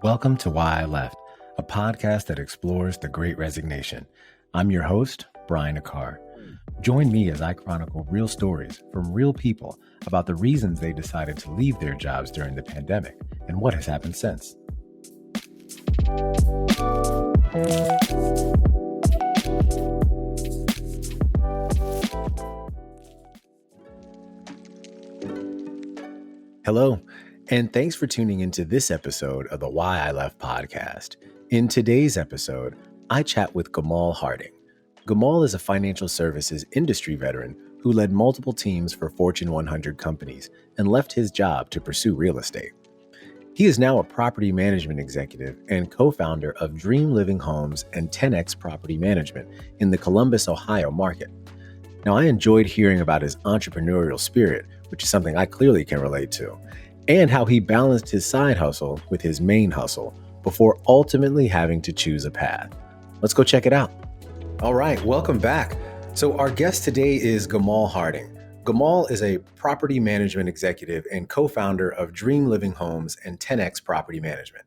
Welcome to Why I Left, a podcast that explores the Great Resignation. I'm your host, Brian Akar. Join me as I chronicle real stories from real people about the reasons they decided to leave their jobs during the pandemic and what has happened since. Hello, and thanks for tuning into this episode of the Why I Left podcast. In today's episode, I chat with Gamal Harding. Gamal is a financial services industry veteran who led multiple teams for Fortune 100 companies and left his job to pursue real estate. He is now a property management executive and co-founder of Dream Living Homes and 10X Property Management in the Columbus, Ohio market. Now, I enjoyed hearing about his entrepreneurial spirit, which is something I clearly can relate to, and how he balanced his side hustle with his main hustle before ultimately having to choose a path. Let's go check it out. All right, welcome back. So our guest today is Gamal Harding. Gamal is a property management executive and co-founder of Dream Living Homes and 10X Property Management.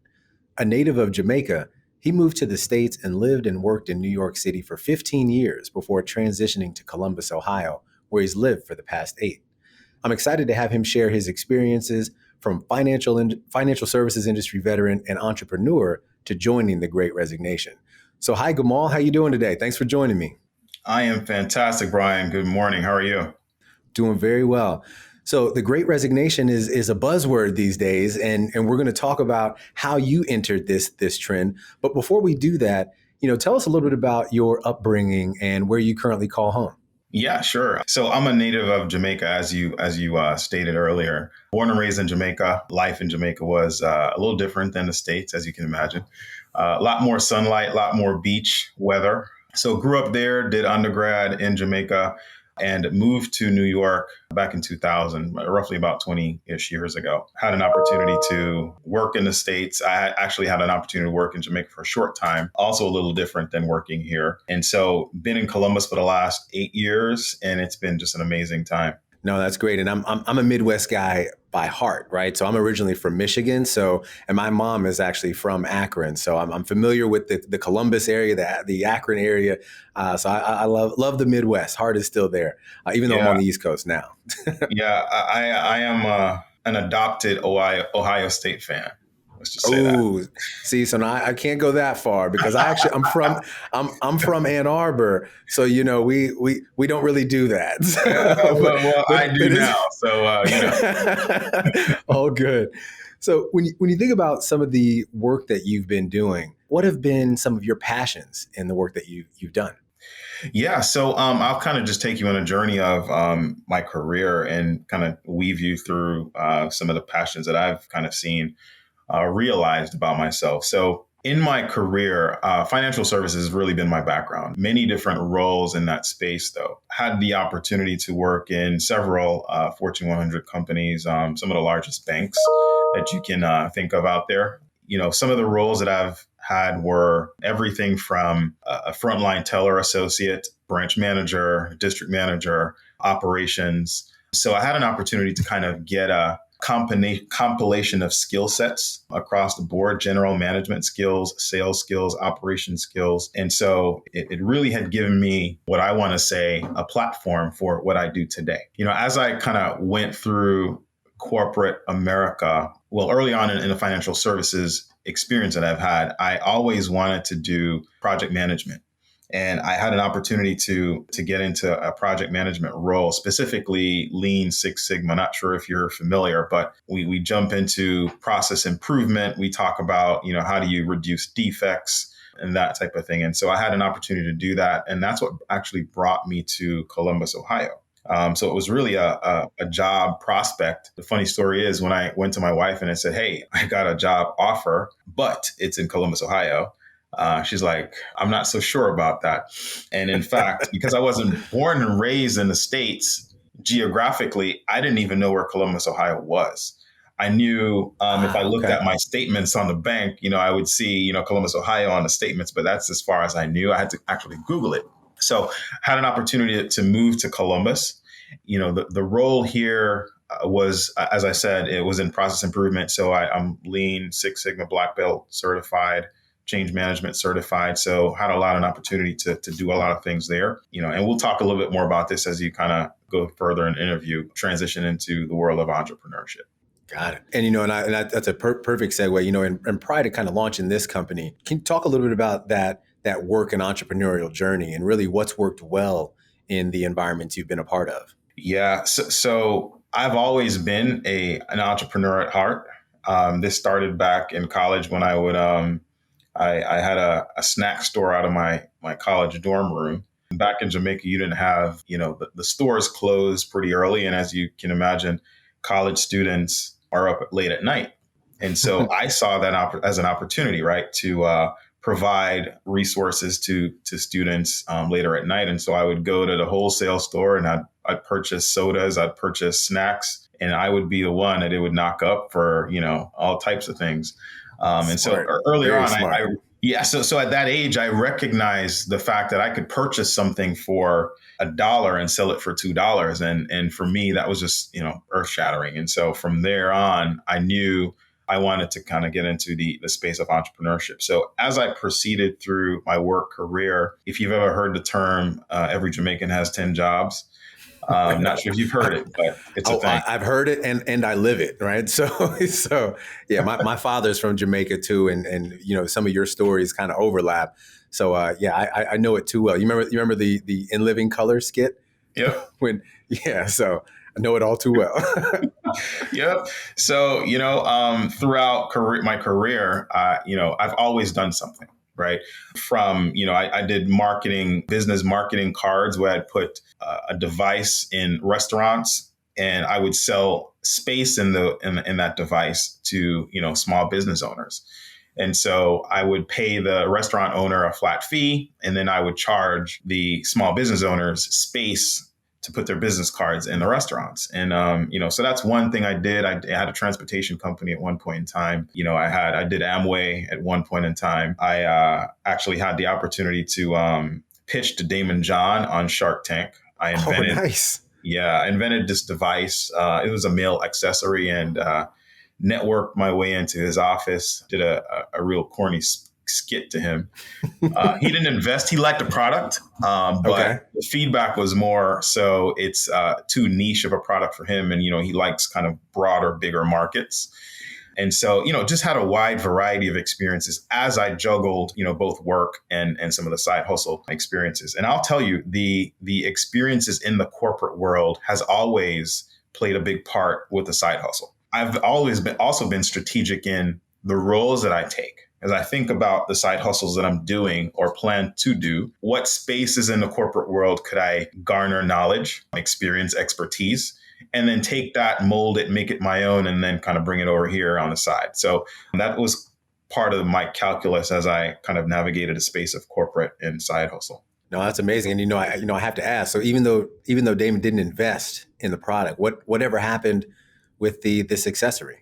A native of Jamaica, he moved to the States and lived and worked in New York City for 15 years before transitioning to Columbus, Ohio, where he's lived for the past 8. I'm excited to have him share his experiences from financial services industry veteran and entrepreneur to joining the Great Resignation. So hi, Gamal. How you doing today? Thanks for joining me. I am fantastic, Brian. Good morning. How are you? Doing very well. So the Great Resignation is a buzzword these days, and we're going to talk about how you entered this trend. But before we do that, tell us a little bit about your upbringing and where you currently call home. Yeah, sure. So I'm a native of Jamaica, as you stated earlier. Born and raised in Jamaica. Life in Jamaica was a little different than the States, as you can imagine. A lot more sunlight, a lot more beach weather. So grew up there, did undergrad in Jamaica, and moved to New York back in 2000, roughly about 20-ish years ago. Had an opportunity to work in the States. I actually had an opportunity to work in Jamaica for a short time, also a little different than working here. And so been in Columbus for the last 8 years, and it's been just an amazing time. No, that's great. And I'm a Midwest guy by heart, right? So I'm originally from Michigan. And my mom is actually from Akron. So I'm familiar with the Columbus area, the Akron area. So I love the Midwest. Heart is still there, even though I'm on the East Coast now. Yeah, I am an adopted Ohio State fan. Let's just say that. See, so now I can't go that far because I'm from Ann Arbor, so we don't really do that. well, I do now, so Oh, good. So when you think about some of the work that you've been doing, what have been some of your passions in the work that you've done? Yeah, so I'll kind of just take you on a journey of my career and kind of weave you through some of the passions that I've kind of seen. Realized about myself. So in my career, financial services has really been my background. Many different roles in that space, though. Had the opportunity to work in several Fortune 100 companies, some of the largest banks that you can think of out there. Some of the roles that I've had were everything from a frontline teller associate, branch manager, district manager, operations. So I had an opportunity to kind of get a compilation of skill sets across the board, general management skills, sales skills, operation skills. And so it really had given me what I want to say, a platform for what I do today. As I kind of went through corporate America, well, early on in the financial services experience that I've had, I always wanted to do project management. And I had an opportunity to get into a project management role, specifically Lean Six Sigma. Not sure if you're familiar, but we jump into process improvement. We talk about, how do you reduce defects and that type of thing. And so I had an opportunity to do that. And that's what actually brought me to Columbus, Ohio. So it was really a job prospect. The funny story is when I went to my wife and I said, hey, I got a job offer, but it's in Columbus, Ohio. She's like, I'm not so sure about that. And in fact, because I wasn't born and raised in the States, geographically, I didn't even know where Columbus, Ohio was. I knew if I looked at my statements on the bank, I would see, Columbus, Ohio on the statements, but that's as far as I knew. I had to actually Google it. So had an opportunity to move to Columbus. The role here was, as I said, it was in process improvement. So I'm Lean Six Sigma Black Belt certified, change management certified. So had a lot of opportunity to do a lot of things there, and we'll talk a little bit more about this as you kind of go further in the interview, transition into the world of entrepreneurship. Got it. And, that's a perfect segue, and prior to kind of launching this company, can you talk a little bit about that work and entrepreneurial journey and really what's worked well in the environments you've been a part of? Yeah. So I've always been an entrepreneur at heart. This started back in college when I had a snack store out of my college dorm room. Back in Jamaica, you didn't have, the stores closed pretty early. And as you can imagine, college students are up late at night. And so I saw that as an opportunity, right, to provide resources to students later at night. And so I would go to the wholesale store and I'd purchase sodas, I'd purchase snacks, and I would be the one that it would knock up for, all types of things. And so earlier on, so at that age, I recognized the fact that I could purchase something for $1 and sell it for $2. And for me, that was just, earth shattering. And so from there on, I knew I wanted to kind of get into the space of entrepreneurship. So as I proceeded through my work career, if you've ever heard the term, every Jamaican has 10 jobs. Not sure if you've heard it, but it's a thing. I've heard it and I live it, right? So yeah, my father's from Jamaica too, and some of your stories kind of overlap. So I know it too well. You remember the In Living Color skit? Yep. So I know it all too well. Yep. So throughout my career, I've always done something. Right. From, I did business marketing cards where I'd put a device in restaurants and I would sell space in that device to, small business owners. And so I would pay the restaurant owner a flat fee, and then I would charge the small business owners space to put their business cards in the restaurants. And, so that's one thing I did. I had a transportation company at one point in time. I did Amway at one point in time. I actually had the opportunity to pitch to Damon John on Shark Tank. I invented this device. It was a male accessory, and networked my way into his office, did a real corny skit to him. He didn't invest. He liked the product, but the feedback was more so it's too niche of a product for him. And, he likes kind of broader, bigger markets. And so, just had a wide variety of experiences as I juggled, both work and some of the side hustle experiences. And I'll tell you, the experiences in the corporate world has always played a big part with the side hustle. I've always been strategic in the roles that I take. As I think about the side hustles that I'm doing or plan to do, what spaces in the corporate world could I garner knowledge, experience, expertise, and then take that, mold it, make it my own, and then kind of bring it over here on the side. So that was part of my calculus as I kind of navigated a space of corporate and side hustle. No, that's amazing. And, I have to ask, so even though Damon didn't invest in the product, whatever happened with this accessory?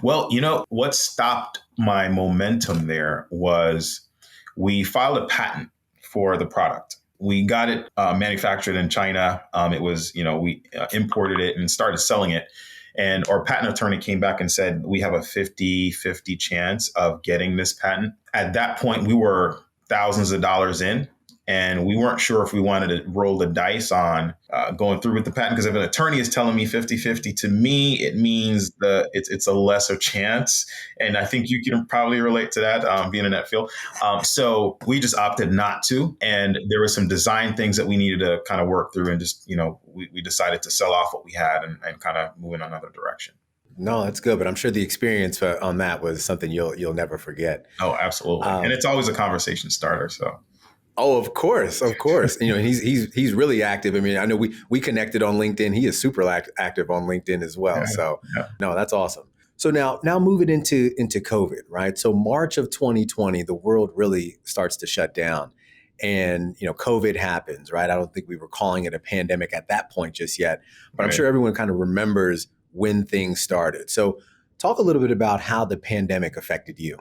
Well, what stopped my momentum there was we filed a patent for the product. We got it manufactured in China. It was, we imported it and started selling it. And our patent attorney came back and said, we have a 50-50 chance of getting this patent. At that point, we were thousands of dollars in. And we weren't sure if we wanted to roll the dice on going through with the patent, because if an attorney is telling me 50-50, to me, it means it's a lesser chance. And I think you can probably relate to that, being in that field. So we just opted not to. And there were some design things that we needed to kind of work through. And just, we decided to sell off what we had and kind of move in another direction. No, that's good. But I'm sure the experience on that was something you'll never forget. Oh, absolutely. And it's always a conversation starter. So. Oh, of course. He's really active. I mean, I know we connected on LinkedIn. He is super active on LinkedIn as well. Yeah, so no, that's awesome. So now moving into COVID, right? So March of 2020, the world really starts to shut down, and COVID happens, right? I don't think we were calling it a pandemic at that point just yet, but I'm sure everyone kind of remembers when things started. So talk a little bit about how the pandemic affected you.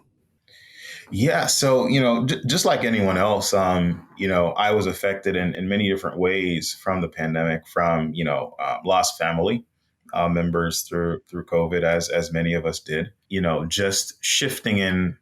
Yeah. So, just like anyone else, I was affected in many different ways from the pandemic, from, lost family members through COVID, as many of us did, just shifting in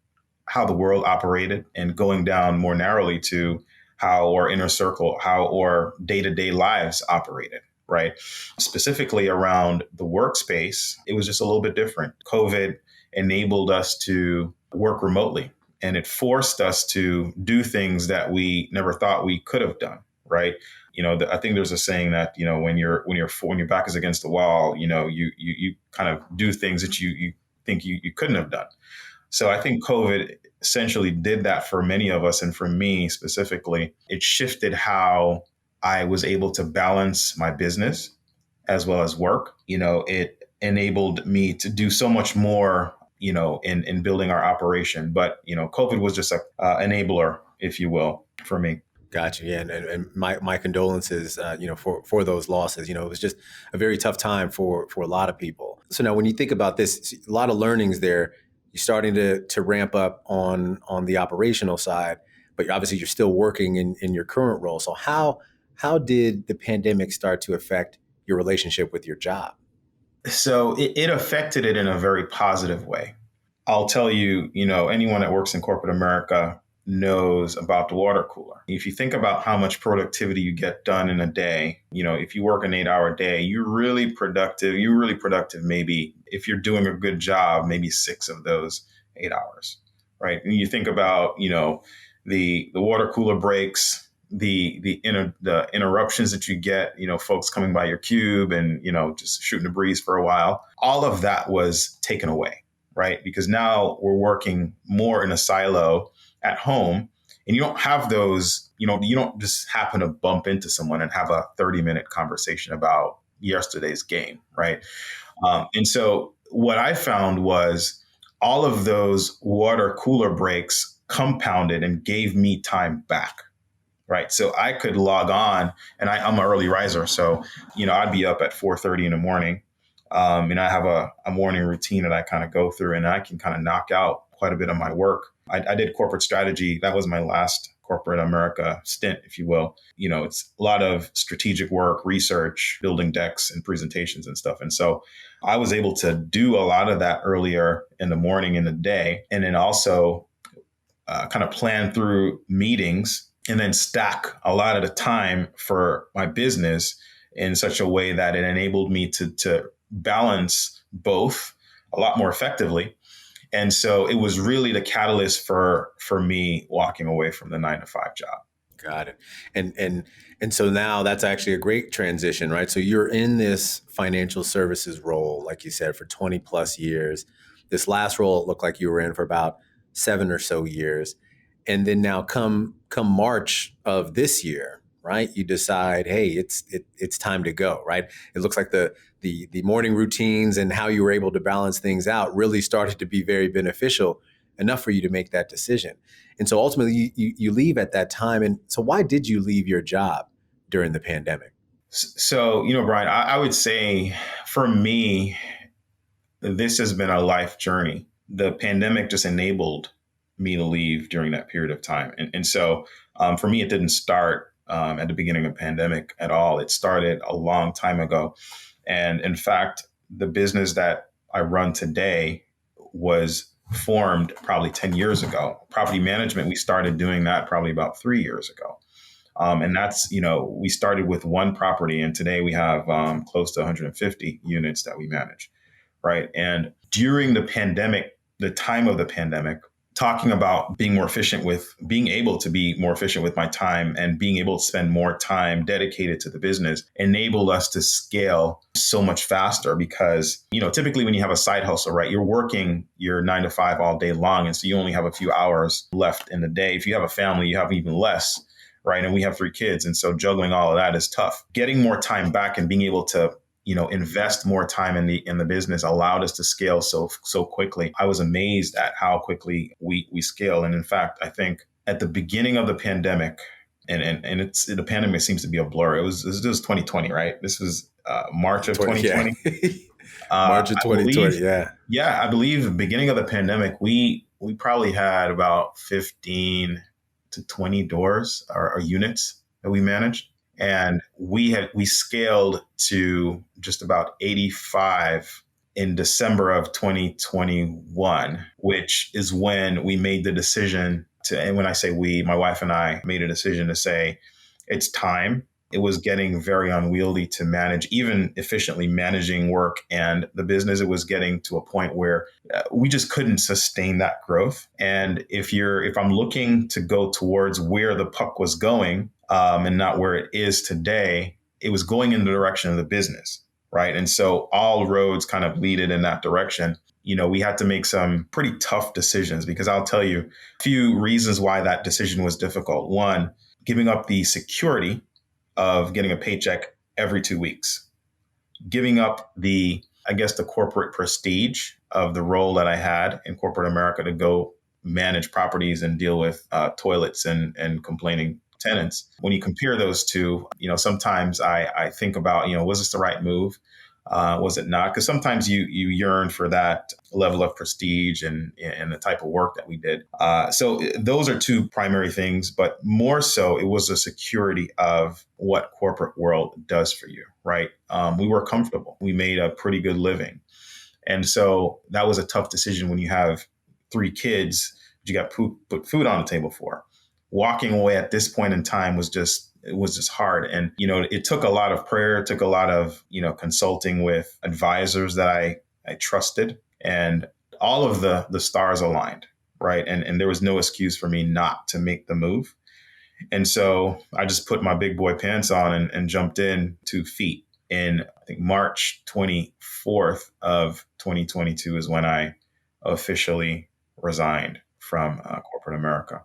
how the world operated and going down more narrowly to how our inner circle, how our day to day lives operated. Right. Specifically around the workspace, it was just a little bit different. COVID enabled us to work remotely, and it forced us to do things that we never thought we could have done. Right. I think there's a saying that, when your back is against the wall, you kind of do things that you think you couldn't have done. So I think COVID essentially did that for many of us. And for me specifically, it shifted how I was able to balance my business as well as work. It enabled me to do so much more, in building our operation. But, COVID was just a enabler, if you will, for me. Gotcha. Yeah, and my condolences, for those losses. It was just a very tough time for a lot of people. So now, when you think about this, a lot of learnings there. You're starting to ramp up on the operational side, but obviously you're still working in your current role. So how did the pandemic start to affect your relationship with your job? So it affected it in a very positive way. I'll tell you, anyone that works in corporate America knows about the water cooler. If you think about how much productivity you get done in a day, if you work an 8-hour day, you're really productive. You're really productive, maybe if you're doing a good job, maybe 6 of those 8 hours, right? And you think about, the water cooler breaks, the interruptions that you get, folks coming by your cube and, just shooting the breeze for a while. All of that was taken away, right? Because now we're working more in a silo at home, and you don't have those, you don't just happen to bump into someone and have a 30-minute conversation about yesterday's game, right? And so what I found was all of those water cooler breaks compounded and gave me time back. Right. So I could log on, and I'm an early riser. So, I'd be up at 4:30 in the morning. And I have a morning routine that I kind of go through, and I can kind of knock out quite a bit of my work. I did corporate strategy. That was my last corporate America stint, if you will. It's a lot of strategic work, research, building decks and presentations and stuff. And so I was able to do a lot of that earlier in the morning, in the day, and then also kind of plan through meetings and then stack a lot of the time for my business in such a way that it enabled me to balance both a lot more effectively. And so it was really the catalyst for me walking away from the 9 to 5 job. Got it. And so now that's actually a great transition, right? So you're in this financial services role, like you said, for 20 plus years. This last role, it looked like you were in for about 7 or so years. And then now come March of this year, right? You decide, hey, it's time to go, right? It looks like the morning routines and how you were able to balance things out really started to be very beneficial enough for you to make that decision. And so ultimately you leave at that time. And so why did you leave your job during the pandemic? So, Brian, I would say for me, this has been a life journey. The pandemic just enabled me to leave during that period of time. And so for me, it didn't start at the beginning of the pandemic at all. It started a long time ago. And in fact, the business that I run today was formed probably 10 years ago. Property management, we started doing that probably about 3 years ago. And that's, we started with one property, and today we have close to 150 units that we manage, right? And during the pandemic, the time of the pandemic, talking about being able to be more efficient with my time and being able to spend more time dedicated to the business enabled us to scale so much faster because, typically when you have a side hustle, right, you're working your 9 to 5 all day long. And so you only have a few hours left in the day. If you have a family, you have even less, right? And we have 3 kids. And so juggling all of that is tough. Getting more time back and being able to invest more time in the business allowed us to scale so quickly. I was amazed at how quickly we scale. And in fact, I think at the beginning of the pandemic, and the pandemic seems to be a blur. This was 2020, right? This was March of 2020. Yeah. March of 2020, yeah. Yeah, I believe the beginning of the pandemic, we we probably had about 15 to 20 doors or units that we managed. And we scaled to just about 85 in December of 2021, which is when we made the decision to, and when I say we, my wife and I made a decision to say, it's time. It was getting very unwieldy to manage, even efficiently managing work and the business. It was getting to a point where we just couldn't sustain that growth. And if I'm looking to go towards where the puck was going, and not where it is today, it was going in the direction of the business, right? And so all roads kind of leaded in that direction. We had to make some pretty tough decisions, because I'll tell you a few reasons why that decision was difficult. One, giving up the security of getting a paycheck every 2 weeks, giving up the corporate prestige of the role that I had in corporate America to go manage properties and deal with toilets and complaining tenants. When you compare those two, sometimes I think about, was this the right move? Was it not? Because sometimes you yearn for that level of prestige and the type of work that we did. So those are two primary things, but more so it was the security of what corporate world does for you, right? We were comfortable. We made a pretty good living. And so that was a tough decision when you have 3 kids that you got put food on the table for. Walking away at this point in time was just hard. And, it took a lot of prayer. It took a lot of, consulting with advisors that I trusted, and all of the stars aligned. Right. And there was no excuse for me not to make the move. And so I just put my big boy pants on and jumped in 2 feet. In, I think, March 24th of 2022 is when I officially resigned from corporate America.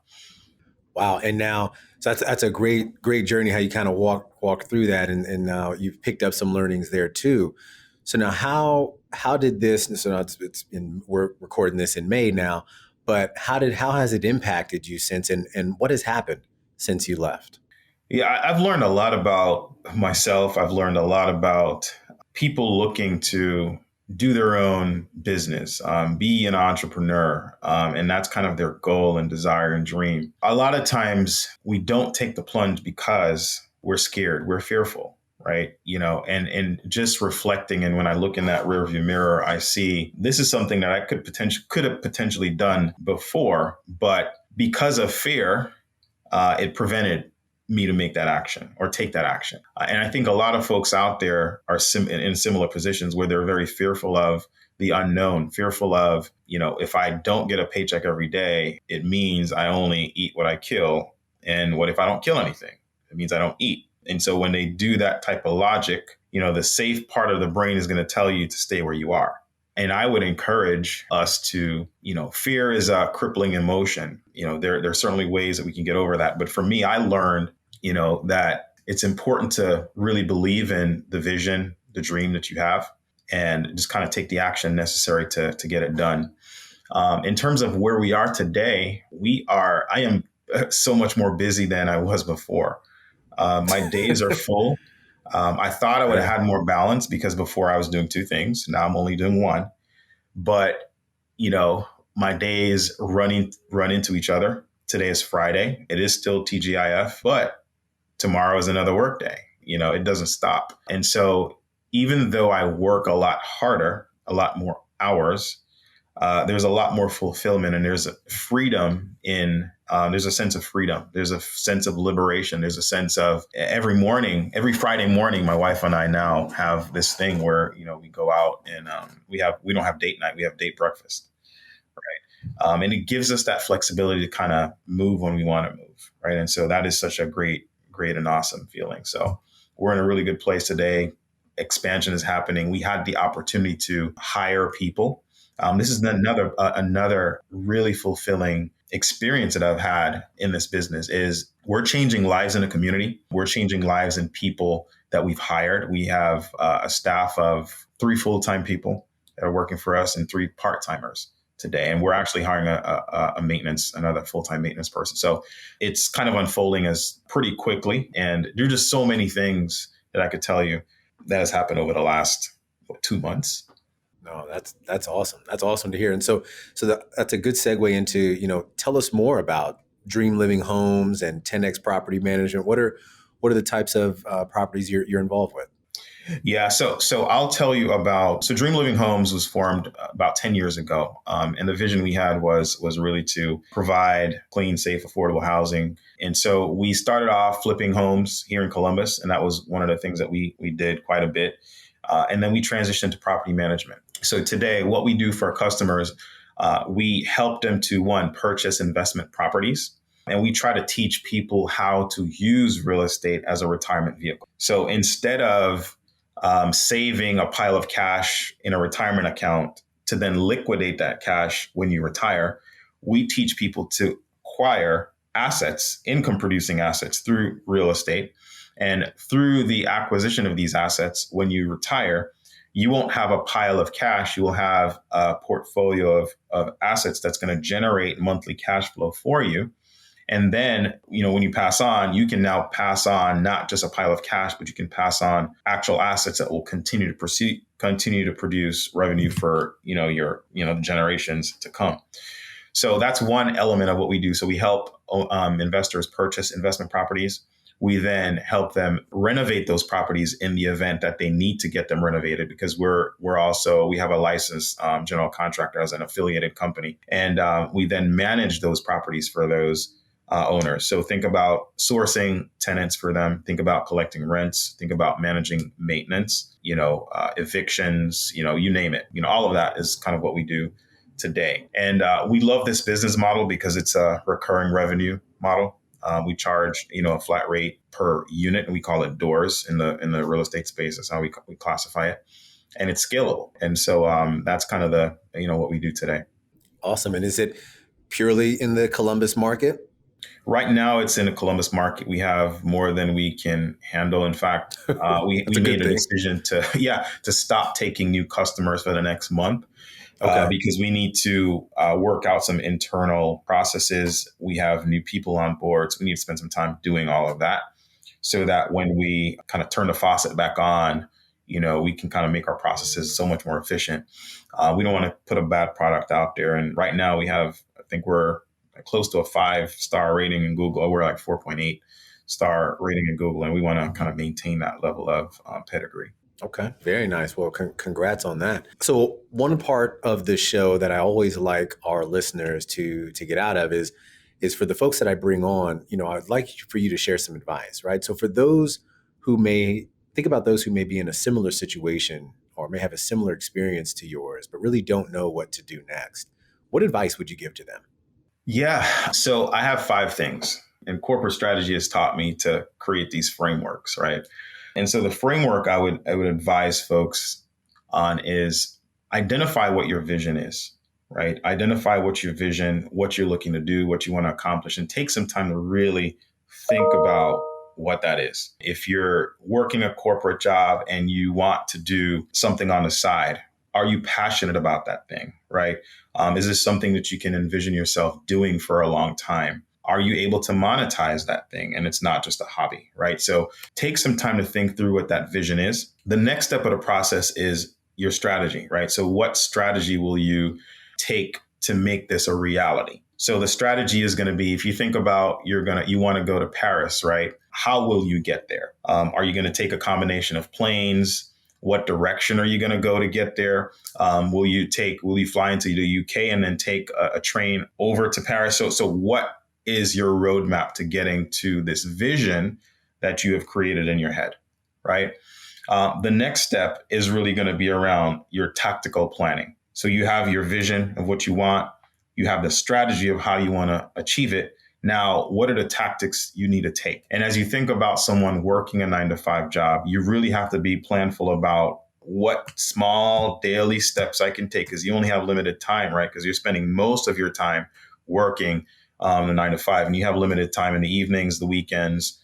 Wow. And now, so that's a great journey, how you kind of walk through that, and now you've picked up some learnings there too. So now how did this, so now we're recording this in May now, but how has it impacted you since, and what has happened since you left? Yeah, I've learned a lot about myself. I've learned a lot about people looking to do their own business, be an entrepreneur. And that's kind of their goal and desire and dream. A lot of times we don't take the plunge because we're scared, we're fearful, right? And just reflecting. And when I look in that rearview mirror, I see this is something that I could have potentially done before, but because of fear, it prevented me to make that action or take that action. And I think a lot of folks out there are in similar positions where they're very fearful of the unknown, fearful of, if I don't get a paycheck every day, it means I only eat what I kill. And what if I don't kill anything? It means I don't eat. And so when they do that type of logic, the safe part of the brain is going to tell you to stay where you are. And I would encourage us to, fear is a crippling emotion. There are certainly ways that we can get over that. But for me, I learned, that it's important to really believe in the vision, the dream that you have, and just kind of take the action necessary to get it done. In terms of where we are today, I am so much more busy than I was before. My days are full. I thought I would have had more balance because before I was doing 2 things. Now I'm only doing 1. But, my days run into each other. Today is Friday. It is still TGIF, but tomorrow is another work day. It doesn't stop. And so even though I work a lot harder, a lot more hours, there's a lot more fulfillment, and there's a freedom there's a sense of freedom. There's a sense of liberation. There's a sense of every Friday morning, my wife and I now have this thing where, we go out and we don't have date night. We have date breakfast. Right. And it gives us that flexibility to kind of move when we want to move. Right. And so that is such a great and awesome feeling. So we're in a really good place today. Expansion is happening. We had the opportunity to hire people. This is another really fulfilling experience that I've had in this business is we're changing lives in the community. We're changing lives in people that we've hired. We have a staff of 3 full-time people that are working for us and 3 part-timers today. And we're actually hiring another full-time maintenance person. So it's kind of unfolding as pretty quickly. And there are just so many things that I could tell you that has happened over the last 2 months. No, that's awesome. That's awesome to hear. And that's a good segue into, tell us more about Dream Living Homes and 10X Property Management. What are the types of properties you're involved with? Yeah, so I'll tell you about. So Dream Living Homes was formed about 10 years ago, and the vision we had was really to provide clean, safe, affordable housing. And so we started off flipping homes here in Columbus, and that was one of the things that we did quite a bit. And then we transitioned to property management. So today, what we do for our customers, we help them to one, purchase investment properties. And we try to teach people how to use real estate as a retirement vehicle. So instead of saving a pile of cash in a retirement account to then liquidate that cash when you retire, we teach people to acquire assets, income producing assets through real estate. And through the acquisition of these assets, when you retire, you won't have a pile of cash. You will have a portfolio of assets that's going to generate monthly cash flow for you. And then, when you pass on, you can now pass on not just a pile of cash, but you can pass on actual assets that will continue to produce revenue for, your, the generations to come. So that's one element of what we do. So we help investors purchase investment properties. We then help them renovate those properties in the event that they need to get them renovated, because we have a licensed general contractor as an affiliated company, and we then manage those properties for those owners. So think about sourcing tenants for them. Think about collecting rents. Think about managing maintenance. Evictions. You name it. All of that is kind of what we do today. And we love this business model because it's a recurring revenue model. We charge, a flat rate per unit, and we call it doors in the real estate space. That's how we classify it, and it's scalable. And so that's kind of what we do today. Awesome. And is it purely in the Columbus market? Right now, it's in the Columbus market. We have more than we can handle. In fact, we made a decision to stop taking new customers for the next month. Okay. Because we need to work out some internal processes. We have new people on board, so we need to spend some time doing all of that, so that when we kind of turn the faucet back on, we can kind of make our processes so much more efficient. We don't want to put a bad product out there. And right now I think we're close to a 5-star rating in Google. We're like 4.8 star rating in Google, and we want to kind of maintain that level of pedigree. Okay. Very nice. Well, congrats on that. So one part of the show that I always like our listeners to get out of is for the folks that I bring on, I'd like for you to share some advice, right? So for those who may be in a similar situation or may have a similar experience to yours, but really don't know what to do next, what advice would you give to them? Yeah. So I have 5 things, and corporate strategy has taught me to create these frameworks, right? And so the framework I would advise folks on is identify what your vision is, right? Identify what your vision, what you're looking to do, what you want to accomplish, and take some time to really think about what that is. If you're working a corporate job and you want to do something on the side, are you passionate about that thing, right? Is this something that you can envision yourself doing for a long time? Are you able to monetize that thing? And it's not just a hobby, right? So take some time to think through what that vision is. The next step of the process is your strategy, right? So what strategy will you take to make this a reality? So the strategy is going to be, if you think about you want to go to Paris, right? How will you get there? Are you going to take a combination of planes? What direction are you going to go to get there? Will you fly into the UK and then take a train over to Paris? So what is your roadmap to getting to this vision that you have created in your head, right? The next step is really going to be around your tactical planning. So you have your vision of what you want. You have the strategy of how you want to achieve it. Now, what are the tactics you need to take? And as you think about someone working a 9-to-5 job, you really have to be planful about what small daily steps I can take, because you only have limited time, right? Because you're spending most of your time working the 9-to-5, and you have limited time in the evenings, the weekends,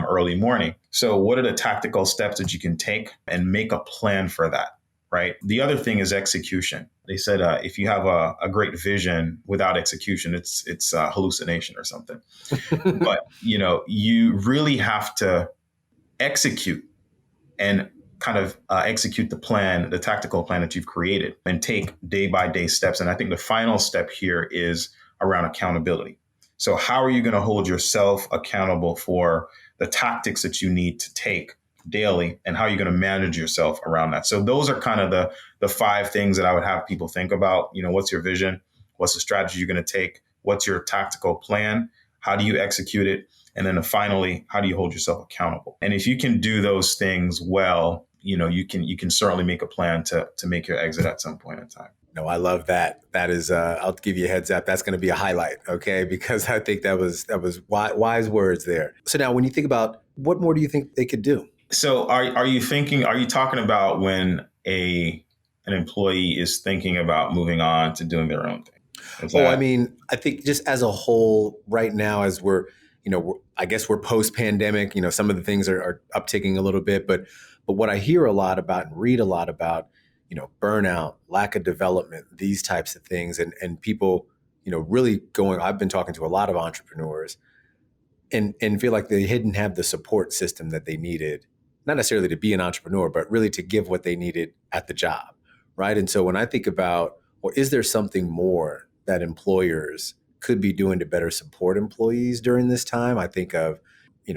early morning. So what are the tactical steps that you can take and make a plan for that, right? The other thing is execution. They said if you have a great vision without execution, it's a hallucination or something. But you really have to execute and kind of execute the plan, the tactical plan that you've created, and take day by day steps. And I think the final step here is around accountability. So how are you going to hold yourself accountable for the tactics that you need to take daily, and how are you going to manage yourself around that? So those are kind of the five things that I would have people think about. What's your vision? What's the strategy you're going to take? What's your tactical plan? How do you execute it? And then finally, how do you hold yourself accountable? And if you can do those things well, you can certainly make a plan to make your exit at some point in time. No, I love that. That is, I'll give you a heads up. That's going to be a highlight, okay? Because I think that was wise words there. So now, when you think about what more do you think they could do? So, are you talking about when an employee is thinking about moving on to doing their own thing? I mean, I think just as a whole, right now, as I guess we're post-pandemic. Some of the things are upticking a little bit, but what I hear a lot about and read a lot about, burnout, lack of development, these types of things, and people, really going. I've been talking to a lot of entrepreneurs, and feel like they didn't have the support system that they needed, not necessarily to be an entrepreneur, but really to give what they needed at the job, right? And so when I think about, well, is there something more that employers could be doing to better support employees during this time? I think of,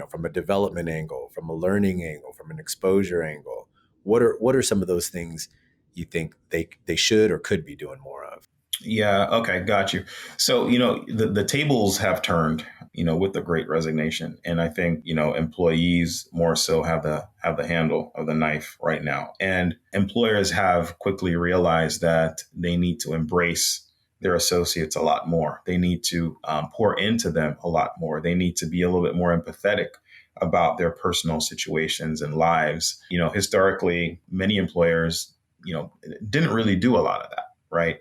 from a development angle, from a learning angle, from an exposure angle. What are some of those things you think they should or could be doing more of? Yeah. Okay. Got you. So, the tables have turned, with the Great Resignation. And I think, employees more so have the handle of the knife right now. And employers have quickly realized that they need to embrace their associates a lot more. They need to pour into them a lot more. They need to be a little bit more empathetic about their personal situations and lives. Historically, many employers, didn't really do a lot of that, right?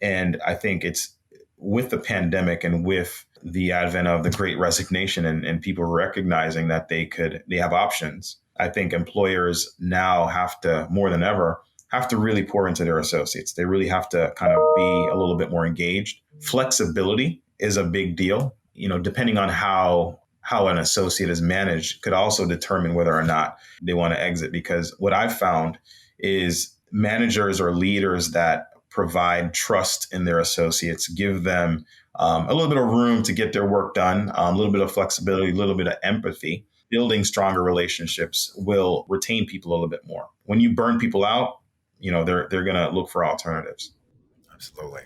And I think it's with the pandemic and with the advent of the Great Resignation and people recognizing that they have options. I think employers now have to, more than ever, have to really pour into their associates. They really have to kind of be a little bit more engaged. Flexibility is a big deal. Depending on how an associate is managed could also determine whether or not they want to exit. Because what I've found is managers or leaders that provide trust in their associates, give them a little bit of room to get their work done, a little bit of flexibility, a little bit of empathy. Building stronger relationships will retain people a little bit more. When you burn people out, they're going to look for alternatives. Absolutely.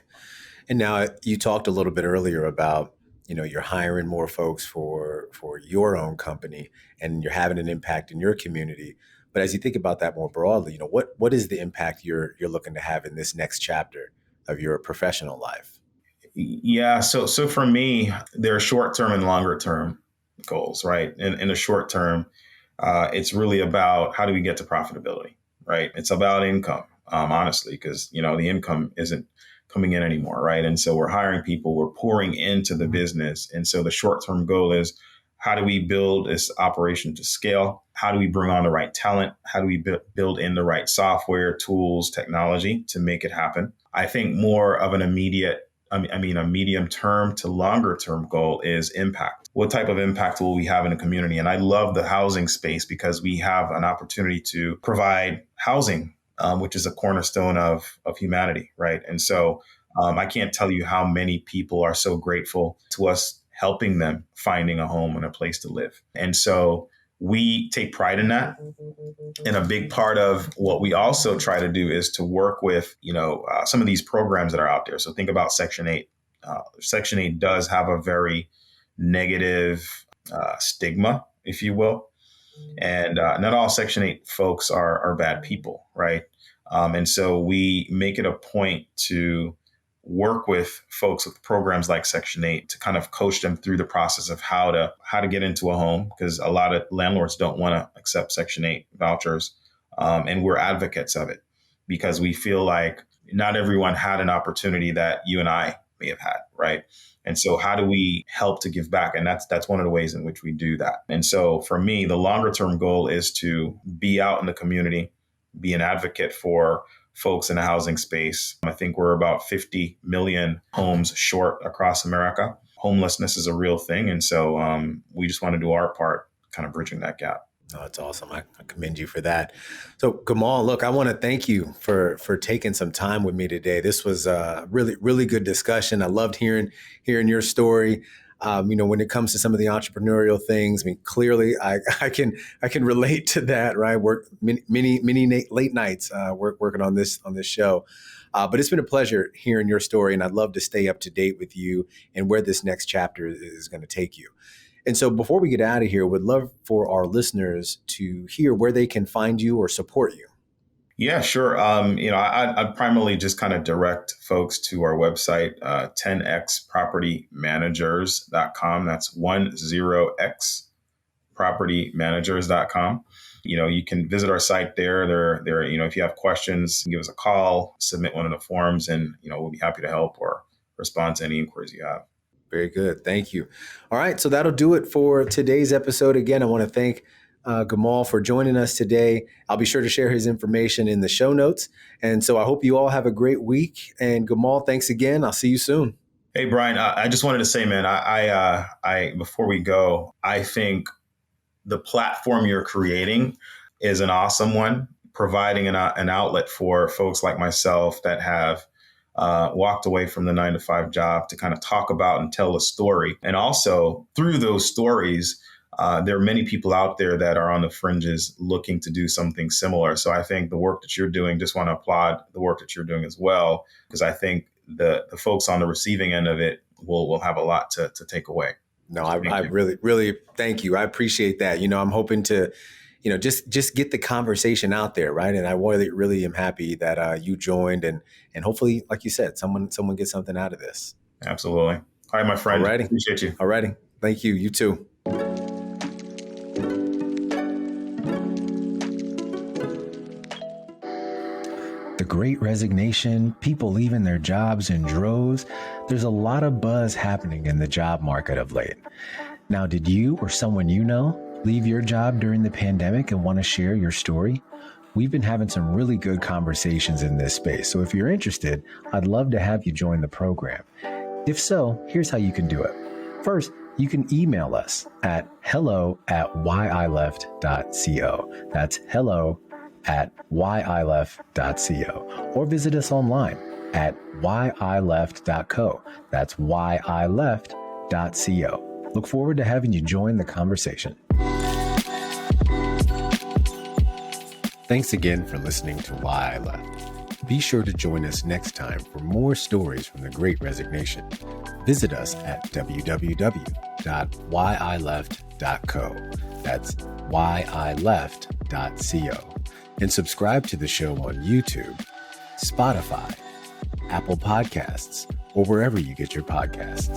And now you talked a little bit earlier about, you're hiring more folks for your own company and you're having an impact in your community. But as you think about that more broadly, what is the impact you're looking to have in this next chapter of your professional life? Yeah. So for me, there are short-term and longer-term goals, right? In the short term, it's really about how do we get to profitability, right? It's about income, honestly, because, the income isn't coming in anymore, right? And so we're hiring people, we're pouring into the business. And so the short-term goal is, how do we build this operation to scale? How do we bring on the right talent? How do we build in the right software, tools, technology to make it happen? I think more of a medium term to longer term goal is impact. What type of impact will we have in the community? And I love the housing space because we have an opportunity to provide housing, which is a cornerstone of humanity, right? And so I can't tell you how many people are so grateful to us helping them finding a home and a place to live. And so we take pride in that. And a big part of what we also try to do is to work with, some of these programs that are out there. So think about Section 8. Section 8 does have a very negative stigma, if you will. And not all Section 8 folks are bad people, right? And so we make it a point to work with folks with programs like Section 8 to kind of coach them through the process of how to get into a home, because a lot of landlords don't want to accept Section 8 vouchers. And we're advocates of it because we feel like not everyone had an opportunity that you and I may have had, right? And so how do we help to give back? And that's one of the ways in which we do that. And so for me, the longer term goal is to be out in the community, be an advocate for folks in the housing space. I think we're about 50 million homes short across America. Homelessness is a real thing. And so we just want to do our part, kind of bridging that gap. Oh, that's awesome. I commend you for that. So, Gamal, look, I want to thank you for taking some time with me today. This was a really, really good discussion. I loved hearing your story. When it comes to some of the entrepreneurial things, I mean, clearly, I can relate to that. Right, work many late nights working on this show. But it's been a pleasure hearing your story, and I'd love to stay up to date with you and where this next chapter is going to take you. And so before we get out of here, would love for our listeners to hear where they can find you or support you. Yeah, sure. I'd primarily just kind of direct folks to our website, 10xpropertymanagers.com. That's 10xpropertymanagers.com. You can visit our site there. If you have questions, give us a call, submit one of the forms, and, we'll be happy to help or respond to any inquiries you have. Very good. Thank you. All right. So that'll do it for today's episode. Again, I want to thank Gamal for joining us today. I'll be sure to share his information in the show notes. And so I hope you all have a great week. And Gamal, thanks again. I'll see you soon. Hey, Brian, I just wanted to say, man, I before we go, I think the platform you're creating is an awesome one, providing an outlet for folks like myself that have walked away from the 9-to-5 job to kind of talk about and tell a story. And also through those stories, there are many people out there that are on the fringes looking to do something similar. So I think the work that you're doing, just want to applaud the work that you're doing as well, because I think the folks on the receiving end of it will have a lot to take away. No, I really, really thank you. I appreciate that. I'm hoping to just get the conversation out there, right? And I really am happy that you joined, and hopefully, like you said, someone gets something out of this. Absolutely. All right, my friend. Alrighty. Appreciate you. Alrighty. Thank you. You too. The Great Resignation, people leaving their jobs in droves. There's a lot of buzz happening in the job market of late. Now, did you or someone you know leave your job during the pandemic and want to share your story? We've been having some really good conversations in this space, so if you're interested, I'd love to have you join the program. If so, here's how you can do it. First, you can email us at hello@whyleft.co. That's hello@whyleft.co. Or visit us online at whyleft.co. That's whyleft.co. Look forward to having you join the conversation. Thanks again for listening to Why I Left. Be sure to join us next time for more stories from the Great Resignation. Visit us at www.whyleft.co. That's whyleft.co. And subscribe to the show on YouTube, Spotify, Apple Podcasts, or wherever you get your podcasts.